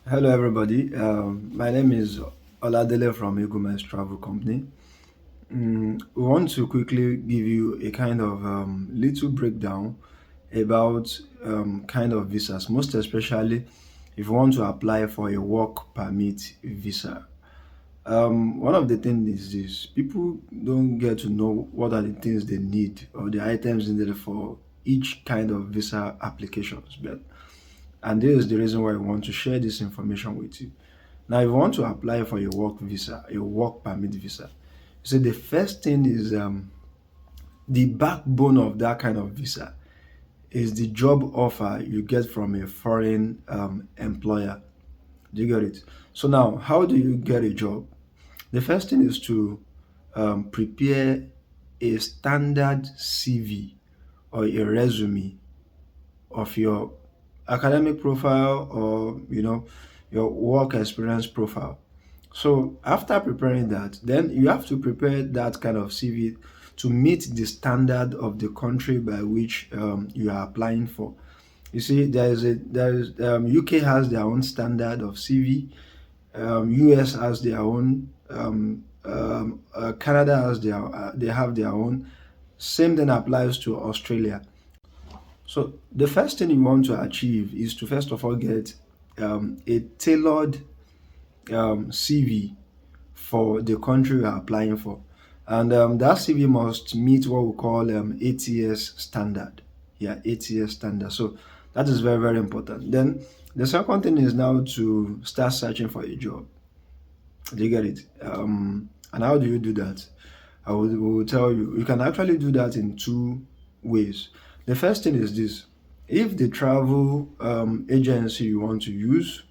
Hello, everybody. My name is Oladele from Eaglemex Travel Company. We want to quickly give you a kind of little breakdown about kind of visas, most especially if you want to apply for a work permit visa. One of the things is this: people don't get to know what are the things they need or the items needed for each kind of visa applications. And this is the reason why I want to share this information with you. Now, if you want to apply for a work visa, a work permit visa, so the first thing is the backbone of that kind of visa is the job offer you get from a foreign employer. Do you get it? So now, how do you get a job? The first thing is to prepare a standard CV or a resume of your academic profile or your work experience profile. So after preparing that, then you have to prepare that kind of CV to meet the standard of the country by which you are applying for. You see, UK has their own standard of CV, US has their own, Canada has they have their own. Same thing applies to Australia. So the first thing you want to achieve is to first of all get a tailored CV for the country you are applying for. And that CV must meet what we call ATS standard. Yeah, ATS standard. So that is very, very important. Then the second thing is now to start searching for a job. Do you get it? And how do you do that? We will tell you. You can actually do that in two ways. The first thing is this: if the travel agency you want to use,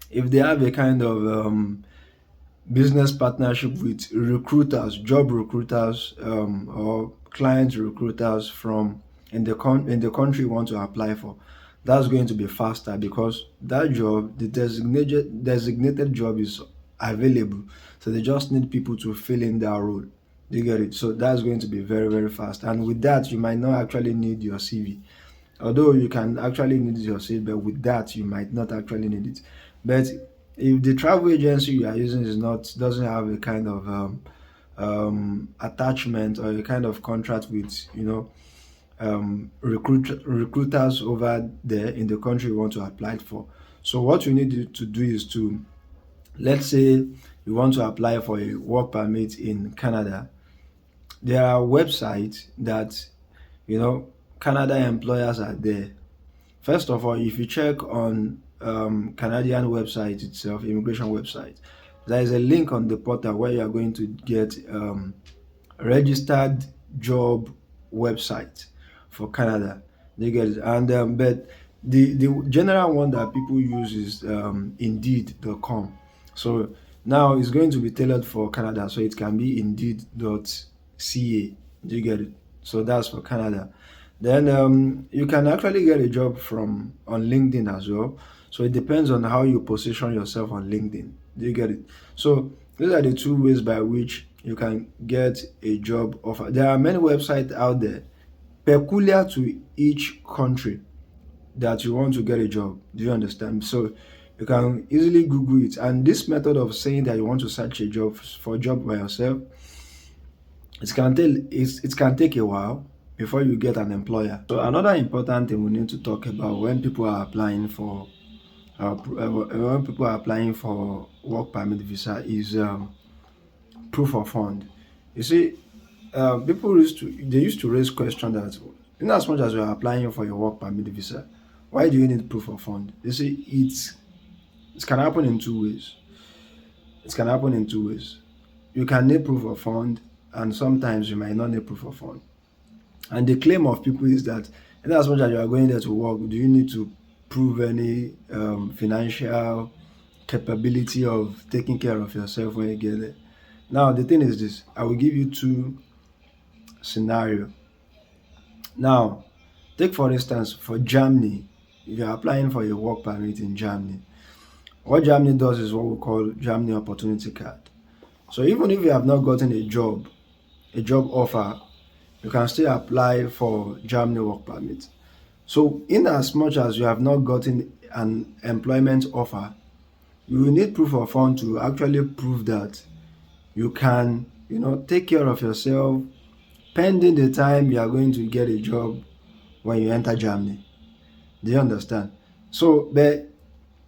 if they have a kind of business partnership with recruiters, job recruiters, or client recruiters from in the country you want to apply for, that's going to be faster because that job, the designated job is available. So they just need people to fill in that role. You get it? So that's going to be very, very fast. And with that, you might not actually need your CV. Although you can actually need your CV, but with that, you might not actually need it. But if the travel agency you are using is not doesn't have a kind of attachment or a kind of contract with recruiters over there in the country you want to apply for. So what you need to do is to, let's say you want to apply for a work permit in Canada. There are websites that Canada employers are there. First of all, if you check on Canadian website itself, immigration website, there is a link on the portal where you are going to get registered job website for Canada. They get it, and but the general one that people use is Indeed.com. So now it's going to be tailored for Canada, so it can be Indeed.ca. Do you get it? So that's for Canada. Then you can actually get a job from on LinkedIn as well. So it depends on how you position yourself on LinkedIn. Do you get it? So these are the two ways by which you can get a job offer. There are many websites out there peculiar to each country that you want to get a job. Do you understand? So you can easily Google it. And this method of saying that you want to search a job for a job by yourself, it can take a while before you get an employer. So another important thing we need to talk about when people are applying for work permit visa is proof of fund. You see, people used to raise question that in as much as you are applying for your work permit visa, why do you need proof of fund? You see, it can happen in two ways. It can happen in two ways. You can need proof of fund, and sometimes you might not need proof of fund. And the claim of people is that in as much as you are going there to work, do you need to prove any financial capability of taking care of yourself when you get there? Now, the thing is this: I will give you two scenario. Now, take for instance for Germany, if you're applying for a work permit in Germany, what Germany does is what we call Germany Opportunity Card. So even if you have not gotten a job offer, you can still apply for Germany work permit. So in as much as you have not gotten an employment offer, you will need proof of fund to actually prove that you can, take care of yourself pending the time you are going to get a job when you enter Germany. Do you understand? So, but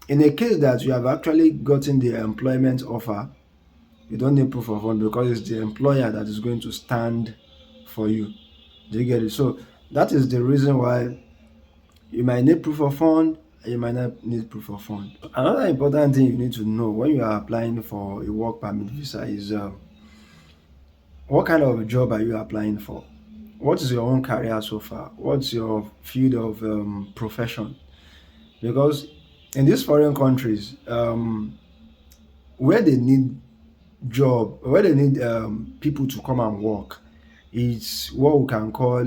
in a case that you have actually gotten the employment offer, you don't need proof of fund because it's the employer that is going to stand for you. Do you get it? So that is the reason why you might need proof of fund and you might not need proof of fund. Another important thing you need to know when you are applying for a work permit visa is what kind of job are you applying for? What is your own career so far? What's your field of profession? Because in these foreign countries, where they need where they need people to come and work, it's what we can call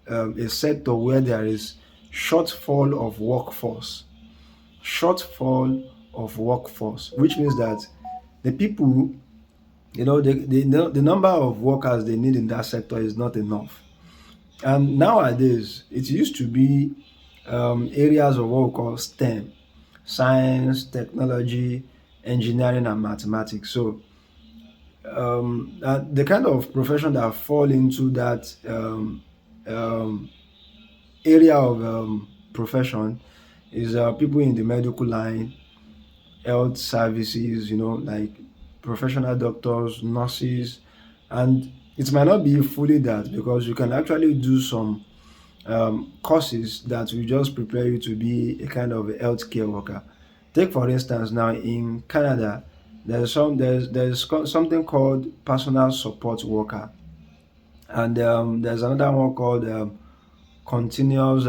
a sector where there is shortfall of workforce. Shortfall of workforce, which means that the people, the number of workers they need in that sector is not enough. And nowadays, it used to be areas of what we call STEM: science, technology, engineering, and mathematics. So, the kind of profession that fall into that area of profession is people in the medical line, health services, like professional doctors, nurses, and it might not be fully that because you can actually do some courses that will just prepare you to be a kind of a healthcare worker. Take for instance now in Canada, something called personal support worker, and there's another one called continuous.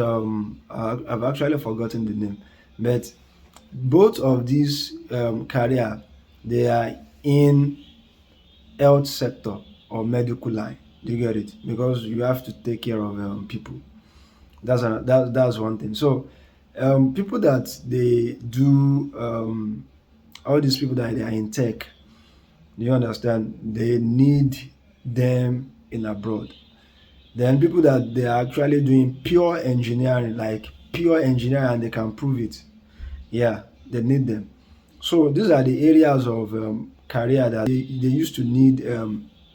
I've actually forgotten the name, but both of these career they are in health sector or medical line. Do you get it? Because you have to take care of people. That's one thing. So people that they do all these people that they are in tech, do you understand? They need them in abroad. Then people that they are actually doing pure engineering, like pure engineering, and they can prove it. Yeah, they need them. So these are the areas of career that they used to need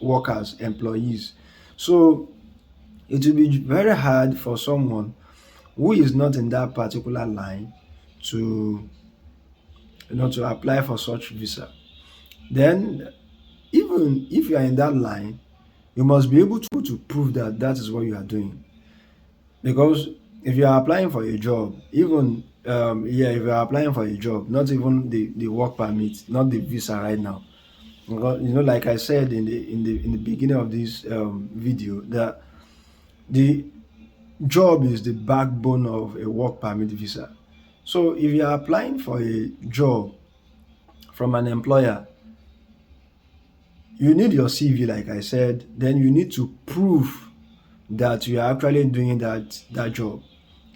workers, employees. So it will be very hard for someone who is not in that particular line to to apply for such visa. Then even if you are in that line, you must be able to prove that that is what you are doing. Because if you are applying for a job, even if you are applying for a job, not even the work permit, not the visa right now. Because like I said in the beginning of this video, that the job is the backbone of a work permit visa. So if you are applying for a job from an employer, you need your CV, like I said, then you need to prove that you are actually doing that job.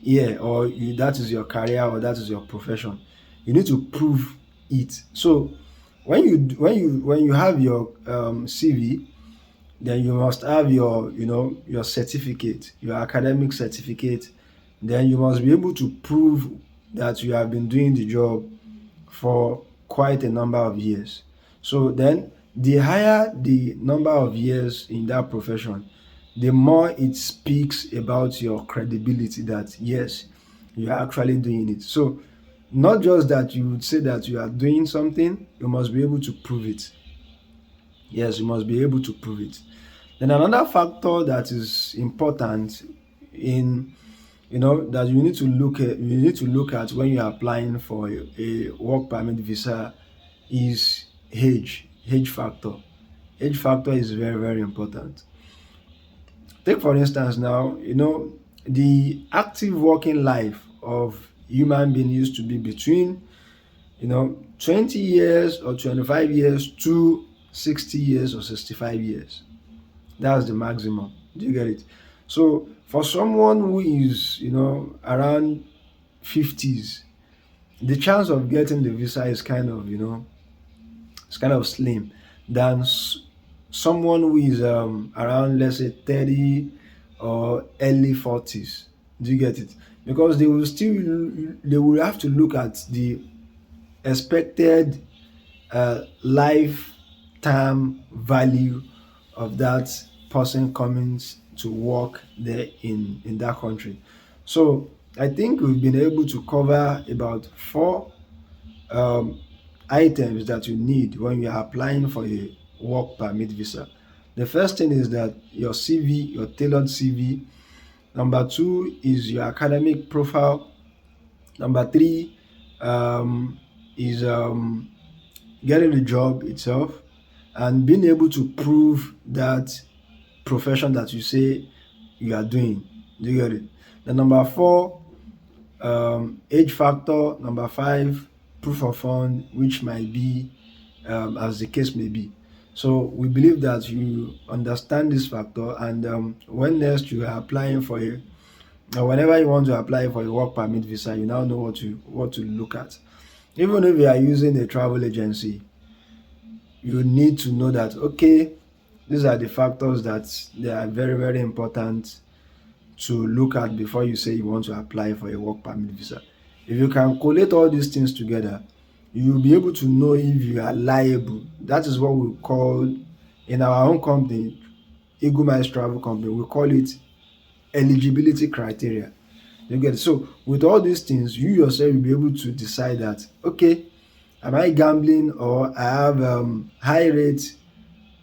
Yeah, or that is your career or that is your profession. You need to prove it. So when you have your CV, then you must have your your certificate, your academic certificate. Then you must be able to prove that you have been doing the job for quite a number of years. So then the higher the number of years in that profession, the more it speaks about your credibility that yes, you are actually doing it. So not just that you would say that you are doing something, you must be able to prove it. Yes, you must be able to prove it. Then another factor that is important in that you need to look at when you are applying for a work permit visa is age factor. Age factor is very, very important. Take for instance now, the active working life of human being used to be between 20 years or 25 years to 60 years or 65 years. That's the maximum. Do you get it? So for someone who is, around 50s, the chance of getting the visa is kind of, it's kind of slim than someone who is around, let's say, 30 or early 40s. Do you get it? Because they will have to look at the expected lifetime value of that person coming to work there in that country. So I think we've been able to cover about four um, items that you need when you are applying for a work permit visa. The first thing is that your CV, your tailored CV. Number two is your academic profile. Number three is getting the job itself and being able to prove that profession that you say you are doing. Do you get it? The number four, age factor. Number five, proof of fund, which might be as the case may be. So we believe that you understand this factor, and when next you are applying for a, or whenever you want to apply for a work permit visa, you now know what to look at. Even if you are using a travel agency, you need to know that okay, these are the factors that they are very very important to look at before you say you want to apply for a work permit visa. If you can collate all these things together, you will be able to know if you are liable. That is what we call in our own company, Eagle Miles Travel Company, we call it eligibility criteria. You get it? So with all these things, you yourself will be able to decide that okay, am I gambling or I have high rate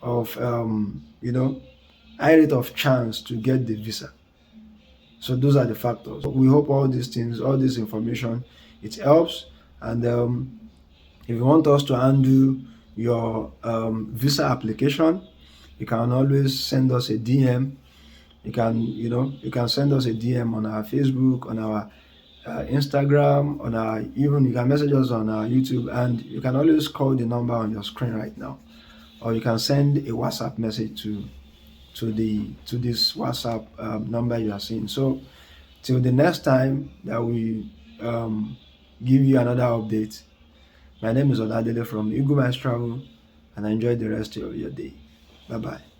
of high rate of chance to get the visa. So those are the factors. We hope all these things, all this information, it helps. And if you want us to handle your visa application, you can always send us a DM. You can send us a DM on our Facebook, on our Instagram, on our, even you can message us on our YouTube, and you can always call the number on your screen right now, or you can send a WhatsApp message to this WhatsApp number you are seeing. So till the next time that we give you another update, my name is Oladele from Eagle Miles Travel, and enjoy the rest of your day. Bye bye.